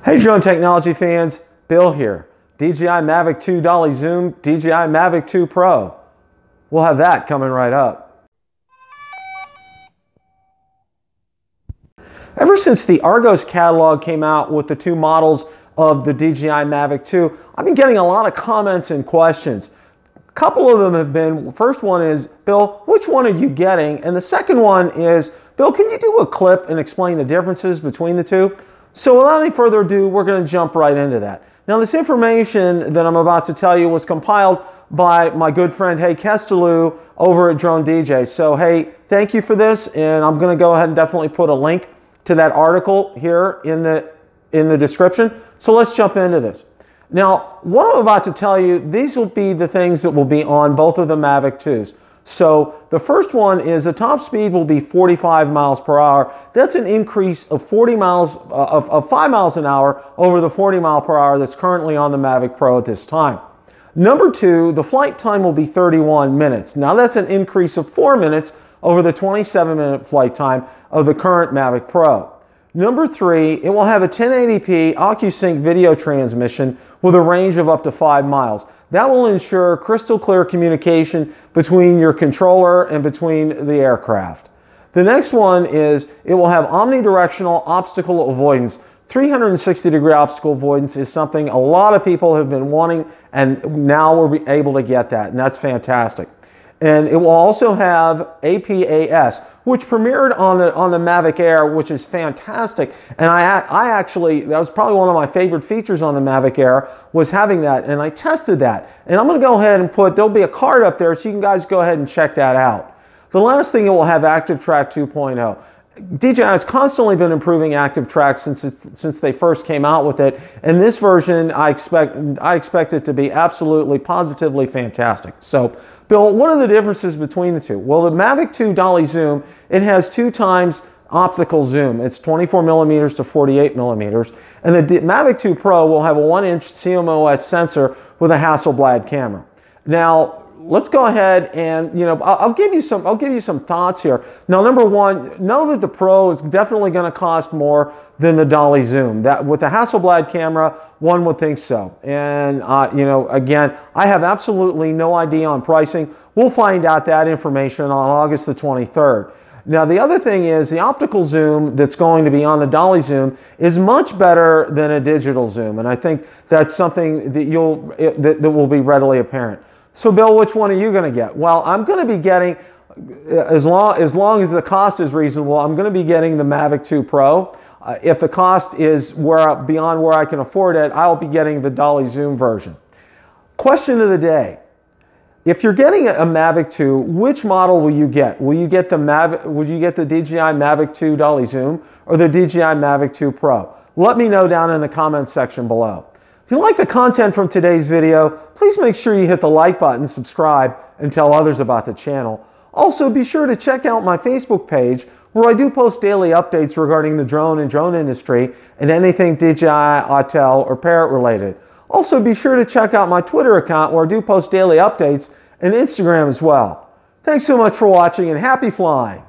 Hey drone technology fans, Bill here. DJI Mavic 2 Dolly Zoom, DJI Mavic 2 Pro. We'll have that coming right up. Ever since the Argos catalog came out with the two models of the DJI Mavic 2, I've been getting a lot of comments and questions. A couple of them have been, first one is, Bill, which one are you getting? And the second one is, Bill, can you do a clip and explain the differences between the two? So without any further ado, we're going to jump right into that. Now this information that I'm about to tell you was compiled by my good friend, Hey Kesteloo, over at Drone DJ. So hey, thank you for this, and I'm going to go ahead and definitely put a link to that article here in the description. So let's jump into this. Now, what I'm about to tell you, these will be the things that will be on both of the Mavic 2s. So the first one is the top speed will be 45 miles per hour. That's an increase of 5 miles an hour over the 40 mile per hour that's currently on the Mavic Pro at this time. Number two, the flight time will be 31 minutes. Now that's an increase of 4 minutes over the 27-minute flight time of the current Mavic Pro. Number three, it will have a 1080p Occusync video transmission with a range of up to 5 miles. That will ensure crystal clear communication between your controller and between the aircraft. The next one is it will have omnidirectional obstacle avoidance. 360-degree obstacle avoidance is something a lot of people have been wanting, and now we're able to get that, and that's fantastic. And it will also have APAS, which premiered on the Mavic Air, which is fantastic. And I actually, that was probably one of my favorite features on the Mavic Air, was having that. And I tested that. And I'm going to go ahead and there'll be a card up there so you can guys go ahead and check that out. The last thing, it will have Active Track 2.0. DJI has constantly been improving Active Track since they first came out with it. And this version, I expect it to be absolutely, positively fantastic. So, Bill, what are the differences between the two? Well, the Mavic 2 Dolly Zoom, it has 2 times optical zoom. It's 24 millimeters to 48 millimeters. And the Mavic 2 Pro will have a 1-inch CMOS sensor with a Hasselblad camera. Now, let's go ahead and, I'll give you some thoughts here. Now, number one, know that the Pro is definitely going to cost more than the Dolly Zoom. That with the Hasselblad camera, one would think so. And again, I have absolutely no idea on pricing. We'll find out that information on August the 23rd. Now, the other thing is the optical zoom that's going to be on the Dolly Zoom is much better than a digital zoom, and I think that's something that that will be readily apparent. So, Bill, which one are you going to get? Well, I'm going to be getting, as long as the cost is reasonable, I'm going to be getting the Mavic 2 Pro. If the cost is beyond where I can afford it, I'll be getting the Dolly Zoom version. Question of the day. If you're getting a Mavic 2, which model will you get? Will you get the DJI Mavic 2 Dolly Zoom or the DJI Mavic 2 Pro? Let me know down in the comments section below. If you like the content from today's video, please make sure you hit the like button, subscribe, and tell others about the channel. Also, be sure to check out my Facebook page where I do post daily updates regarding the drone and drone industry and anything DJI, Autel, or Parrot related. Also, be sure to check out my Twitter account where I do post daily updates and Instagram as well. Thanks so much for watching and happy flying!